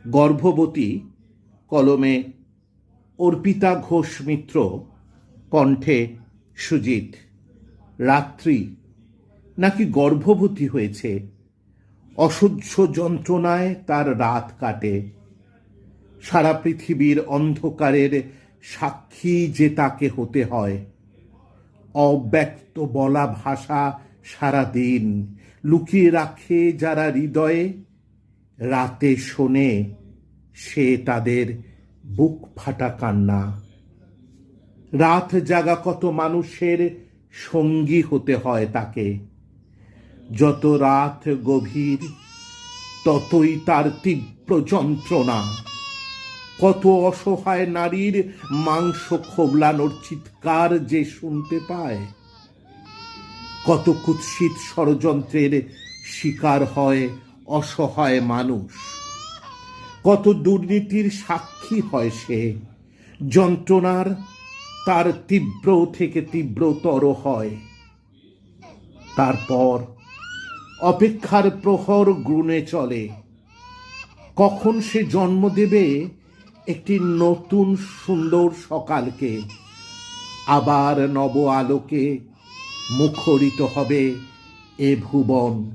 গর্ভবতী, কলমে অর্পিতা ঘোষ মিত্র, কণ্ঠে সুজিত। রাত্রি নাকি গর্ভবতী হয়েছে, অসহ্য যন্ত্রণায় তার রাত কাটে। সারা পৃথিবীর অন্ধকারের সাক্ষী যে তাকে হতে হয়। অব্যক্ত বলা ভাষা সারা দিন লুকিয়ে রাখে যারা হৃদয়ে, রাতে শোনে সে তাদের বুক ফাটা কান্না। রাত জাগা কত মানুষের সঙ্গী হতে হয় তাকে। যত রাত গভীর ততই তার তীব্র যন্ত্রণা। কত অসহায় নারীর মাংস খোবলানোর চিৎকার যে শুনতে পায়। কত কুৎসিত ষড়যন্ত্রের শিকার হয় অসহায় মানুষ। কত দুর্নীতির সাক্ষী হয় সে। যন্ত্রণার তার তীব্র থেকে তীব্রতর হয়। তারপর অপেক্ষার প্রহর গুণে চলে। কখন সে জন্ম দেবে একটি নতুন সুন্দর সকালকে। আবার নব আলোকে মুখরিত হবে এ ভুবন।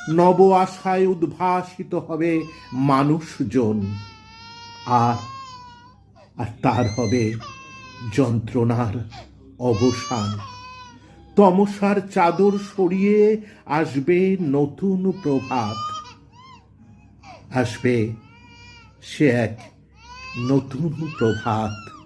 নব আশায় উদ্ভাসিত হবে মানুষজন। আর তার হবে যন্ত্রণার অবসান। তমসার চাদর সরিয়ে আসবে নতুন প্রভাত। আসবে সে এক নতুন প্রভাত।